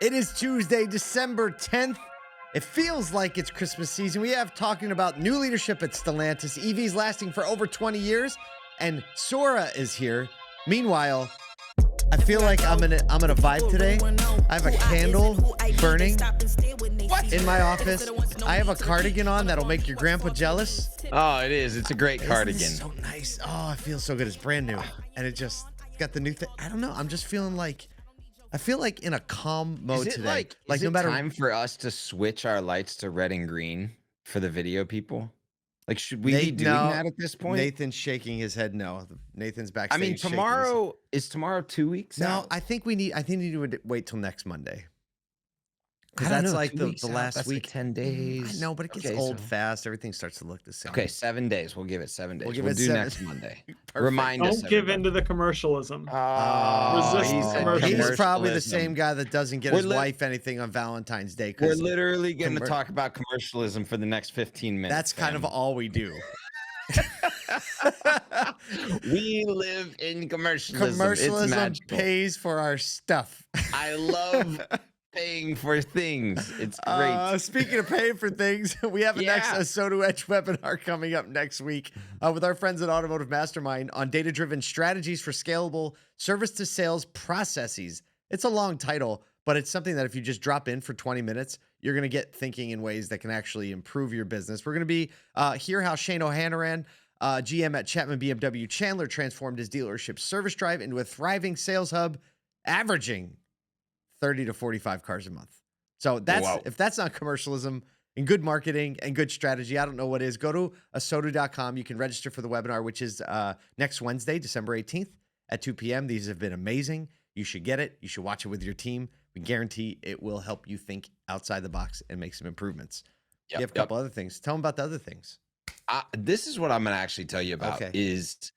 It is Tuesday, December 10th. It feels like it's Christmas season. We have talking about new leadership at Stellantis, EVs lasting for over 20 years, and Sora is here. Meanwhile, I feel like I'm in a vibe today. I have a candle burning in my office. I have a cardigan on that'll make your grandpa jealous. Oh, it is. It's a great cardigan. It's so nice. Oh, it feels so good. It's brand new, and it's got the new thing. I don't know. I'm just feeling like. I feel like in a calm mode today. Is it time for us to switch our lights to red and green for the video people? Like, should we be doing that at this point? Nathan's shaking his head no. Nathan's backstage. I mean, is tomorrow 2 weeks out? No, I think we need to wait till next Monday. Because that's like the last week. Like 10 days. I know, but it gets old fast. Everything starts to look the same. Okay, 7 days. We'll give it 7 days. We'll do next Monday. Remind us. Don't give in to the commercialism. Resist commercialism. He's probably the same guy that doesn't get his wife anything on Valentine's Day. We're literally going to talk about commercialism for the next 15 minutes. That's kind of all we do. We live in commercialism. Commercialism pays for our stuff. I love paying for things. It's great. Speaking of paying for things, we have a next ASOTU Edge webinar coming up next week with our friends at AutomotiveMastermind on data-driven strategies for scalable service-to-sales processes. It's a long title, but it's something that if you just drop in for 20 minutes, you're going to get thinking in ways that can actually improve your business. We're going to be hear how Shane O'Hanrahan, GM at Chapman BMW Chandler, transformed his dealership service drive into a thriving sales hub, averaging 30 to 45 cars a month. So if that's not commercialism and good marketing and good strategy, I don't know what is. Go to ASOTU.com. You can register for the webinar, which is next Wednesday, December 18th at 2 p.m. These have been amazing. You should get it. You should watch it with your team. We guarantee it will help you think outside the box and make some improvements. You have a couple other things. Tell them about the other things. This is what I'm going to actually tell you about is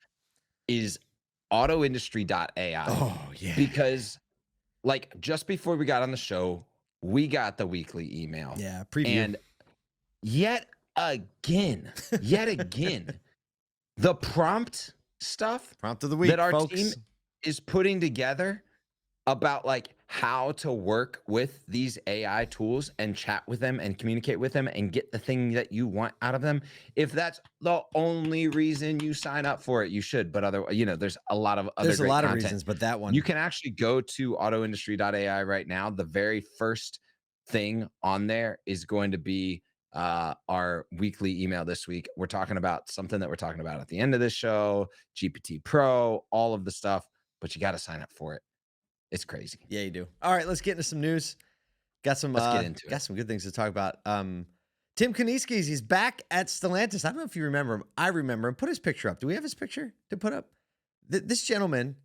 autoindustry.ai. Oh, yeah. Because like just before we got on the show, we got the weekly email. Yeah, preview. And yet again, the prompt stuff of the week, that our folks. team is putting together about like how to work with these AI tools and chat with them and communicate with them and get the thing that you want out of them. If that's the only reason you sign up for it, you should. But there's a lot of other content. Reasons, but that one you can actually go to autoindustry.ai right now. The very first thing on there is going to be our weekly email this week. We're talking about something that we're talking about at the end of this show, GPT Pro, all of the stuff, but you got to sign up for it. It's crazy. Yeah, you do. All right, let's get into some news. Let's get into it. Some good things to talk about. Tim Kuniskis, he's back at Stellantis. I don't know if you remember him. I remember him. Put his picture up. Do we have his picture to put up? This gentleman,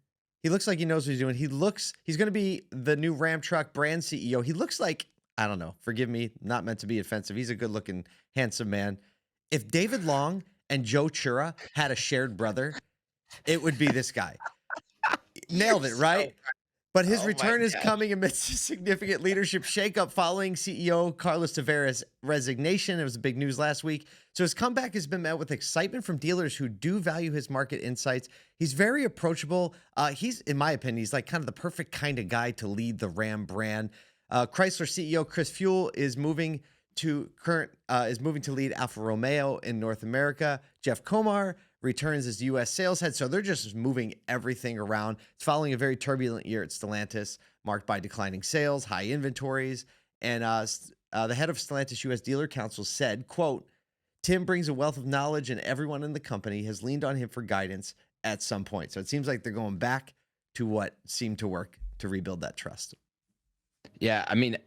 he looks like he knows what he's doing. He's going to be the new Ram truck brand CEO. He looks like, I don't know, forgive me, not meant to be offensive. He's a good looking, handsome man. If David Long and Joe Chura had a shared brother, it would be this guy. Nailed it, right? But his return is coming amidst a significant leadership shakeup following CEO Carlos Tavares' resignation. It was big news last week. So his comeback has been met with excitement from dealers who do value his market insights. He's very approachable. He's, in my opinion, he's like kind of the perfect kind of guy to lead the Ram brand. Chrysler CEO Chris Feuell is moving to lead Alfa Romeo in North America. Jeff Komar returns as U.S. sales head. So they're just moving everything around. It's following a very turbulent year at Stellantis, marked by declining sales, high inventories. And the head of Stellantis U.S. Dealer Council said, quote, Tim brings a wealth of knowledge and everyone in the company has leaned on him for guidance at some point. So it seems like they're going back to what seemed to work to rebuild that trust. Yeah, I mean,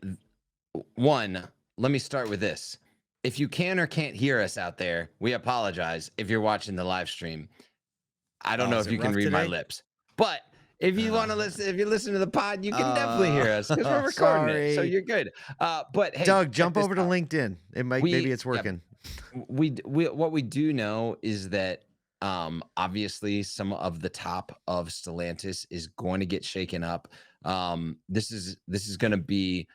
one, let me start with this. If you can or can't hear us out there, we apologize if you're watching the live stream. I don't know if you can read my lips. But if you want to listen, if you listen to the pod, you can definitely hear us because we're recording it. So you're good. But hey, Doug, jump over to LinkedIn. Maybe it's working. What we do know is that obviously some of the top of Stellantis is going to get shaken up. This is going to be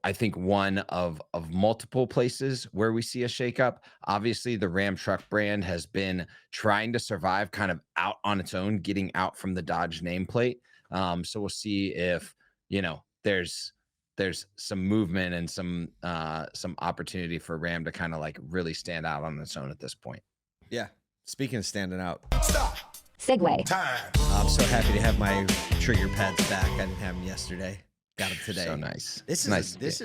I think one of multiple places where we see a shakeup. Obviously, the Ram truck brand has been trying to survive kind of out on its own, getting out from the Dodge nameplate. So we'll see if, there's some movement and some opportunity for Ram to kind of like really stand out on its own at this point. Yeah. Speaking of standing out. Stop. Segue. Time. I'm so happy to have my trigger pads back. I didn't have them yesterday. Got them today. So nice. This is nice. this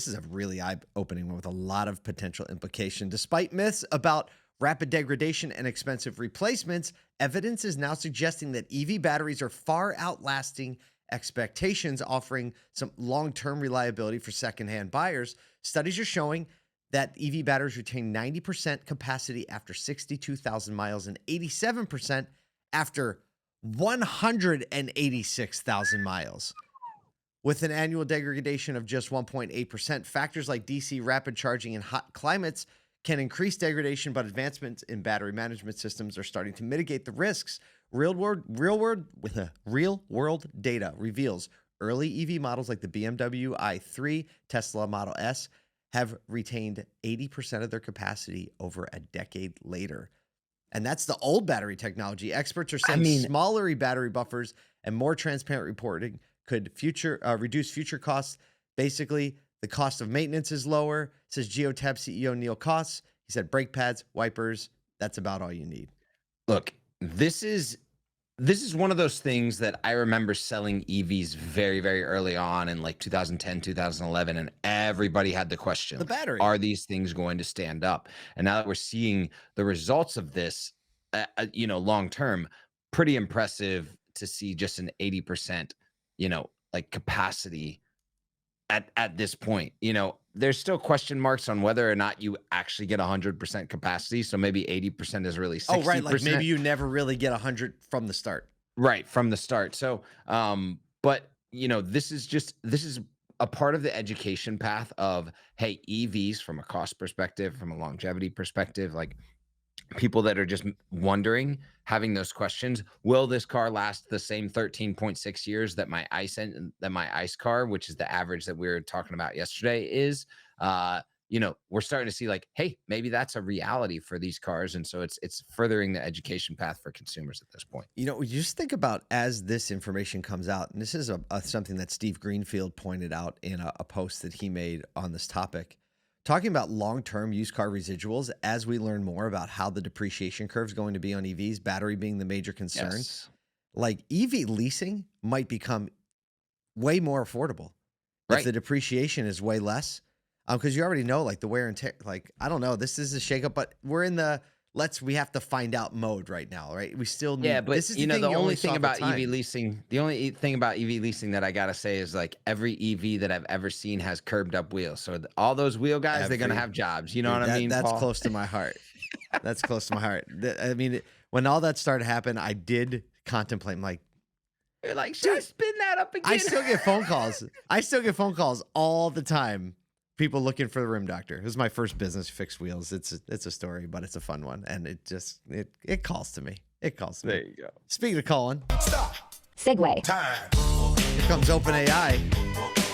is a really eye-opening one with a lot of potential implication. Despite myths about rapid degradation and expensive replacements, evidence is now suggesting that EV batteries are far outlasting expectations, offering some long-term reliability for secondhand buyers. Studies are showing that EV batteries retain 90% capacity after 62,000 miles and 87% after 186,000 miles. With an annual degradation of just 1.8%, factors like DC rapid charging in hot climates can increase degradation, but advancements in battery management systems are starting to mitigate the risks. Real-world data reveals early EV models like the BMW i3, Tesla Model S have retained 80% of their capacity over a decade later. And that's the old battery technology. Experts are saying smaller battery buffers and more transparent reporting could reduce future costs. Basically, the cost of maintenance is lower, says Geotab CEO Neil Koss. He said brake pads, wipers, that's about all you need. Look, this is one of those things that I remember selling EVs very, very early on in like 2010, 2011, and everybody had the question, the battery. Are these things going to stand up? And now that we're seeing the results of this, long term, pretty impressive to see just an 80%, like capacity at this point. There's still question marks on whether or not you actually get 100% capacity. So maybe 80% is really 60%. Oh, right. Like maybe you never really get 100 from the start. Right. From the start. So, but this is a part of the education path of, hey, EVs from a cost perspective, from a longevity perspective, like people that are just wondering, having those questions, will this car last the same 13.6 years that my ICE car, which is the average that we were talking about yesterday, is? We're starting to see like, hey, maybe that's a reality for these cars. And so it's furthering the education path for consumers at this point. You just think about as this information comes out, and this is something that Steve Greenfield pointed out in a post that he made on this topic, talking about long-term used car residuals as we learn more about how the depreciation curve is going to be on EVs, battery being the major concern. Yes. Like EV leasing might become way more affordable if the depreciation is way less. Because you already know like the wear and tear, like, I don't know, this is a shakeup, but we're in the we have to find out mode right now, right? We still need, but this is the thing only thing saw about at the EV leasing, the only thing about EV leasing that I gotta say is like every EV that I've ever seen has curbed up wheels. So all those wheel guys, they're gonna have jobs. You know what I mean? That's Paul? close to my heart. That's close to my heart. I mean, when all that started to happen, I did contemplate. I'm like, you're like, should I spin that up again? I still get phone calls. I still get phone calls all the time. People looking for the rim doctor. It was my first business, fix wheels. It's a story, but it's a fun one, and it calls to me. It calls to me. There you go. Speaking of calling, Stop. Segue. Time. here comes OpenAI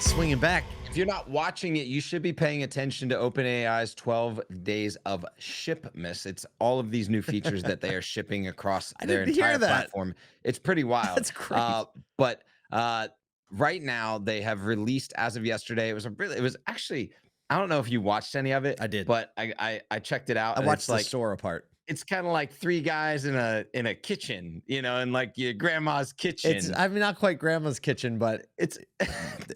swinging back. If you're not watching it, you should be paying attention to OpenAI's 12 days of shipmas. It's all of these new features that they are shipping across their entire platform. It's pretty wild. That's crazy. But right now they have released, as of yesterday, it was actually, I don't know if you watched any of it. I did. But I checked it out. I watched the like Sora part. It's kind of like three guys in a kitchen, and like your grandma's kitchen. I mean, not quite grandma's kitchen, but it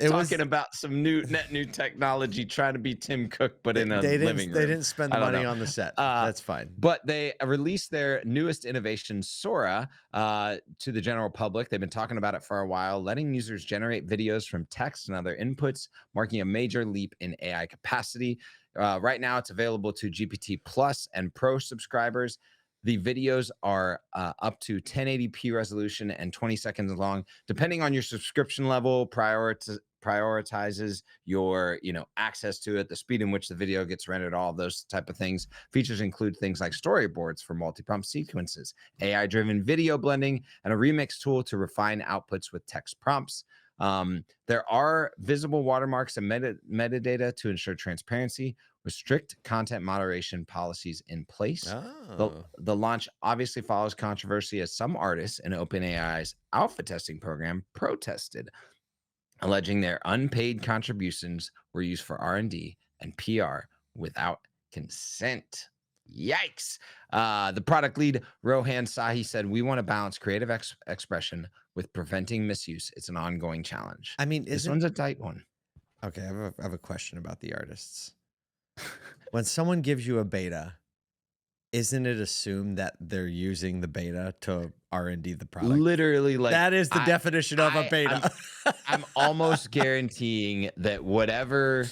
was talking about some new technology, trying to be Tim Cook, but in a living room. They didn't spend the money on the set. That's fine. But they released their newest innovation, Sora, to the general public. They've been talking about it for a while, letting users generate videos from text and other inputs, marking a major leap in AI capacity. Right now, it's available to GPT Plus and Pro subscribers. The videos are up to 1080p resolution and 20 seconds long. Depending on your subscription level, prioritizes your access to it, the speed in which the video gets rendered, all those type of things. Features include things like storyboards for multi-prompt sequences, AI-driven video blending, and a remix tool to refine outputs with text prompts. There are visible watermarks and metadata to ensure transparency, with strict content moderation policies in place. The launch obviously follows controversy, as some artists in OpenAI's alpha testing program protested alleging their unpaid contributions were used for R&D and PR without consent. Yikes. The product lead, Rohan Sahi, said, "We want to balance creative expression with preventing misuse. It's an ongoing challenge." I mean, this one's a tight one. Okay, I have a question about the artists. When someone gives you a beta, isn't it assumed that they're using the beta to R&D the product? Literally, like, that is the definition of a beta. I'm almost guaranteeing that whatever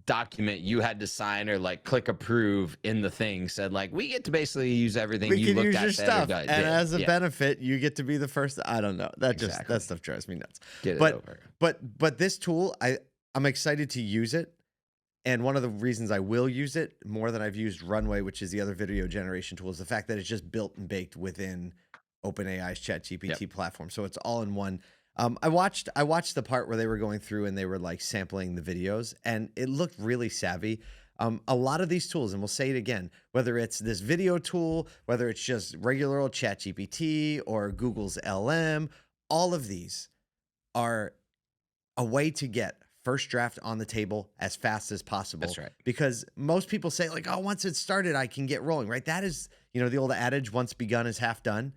document you had to sign or like click approve in the thing said, like, we get to basically use everything we you can looked use at your stuff, and as a yeah. benefit, you get to be the first. I don't know. That Exactly. that stuff drives me nuts. Get it over. But this tool, I'm excited to use it. And one of the reasons I will use it more than I've used Runway, which is the other video generation tool, is the fact that it's just built and baked within OpenAI's ChatGPT platform. So it's all in one. I watched the part where they were going through and they were like sampling the videos, and it looked really savvy. A lot of these tools, and we'll say it again, whether it's this video tool, whether it's just regular old ChatGPT or Google's LM, all of these are a way to get first draft on the table as fast as possible. That's right. Because most people say, like, oh, once it's started, I can get rolling, right? That is, the old adage, once begun is half done,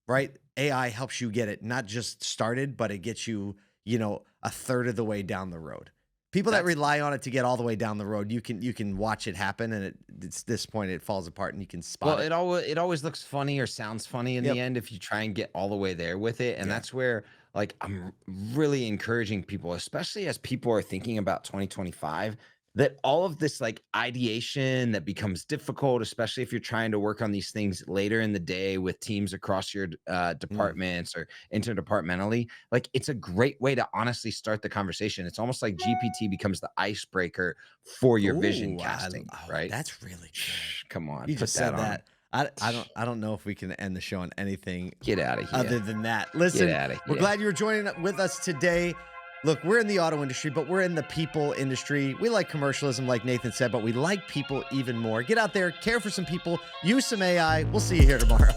right? AI helps you get it not just started, but it gets you, a third of the way down the road. People that rely on it to get all the way down the road, you can watch it happen, and it's this point it falls apart, and you can spot it. Well, it always looks funny or sounds funny in the end if you try and get all the way there with it, and that's where, like, I'm really encouraging people, especially as people are thinking about 2025, that all of this like ideation that becomes difficult, especially if you're trying to work on these things later in the day with teams across your departments or interdepartmentally, like, it's a great way to honestly start the conversation. It's almost like GPT becomes the icebreaker for your vision casting, right? That's really good. Come on, you just said that. I don't know if we can end the show on anything Get out of here. other than that. Listen, we're glad you were joining with us today. Look, we're in the auto industry, but we're in the people industry. We like commercialism, like Nathan said, but we like people even more. Get out there, care for some people, use some AI. We'll see you here tomorrow.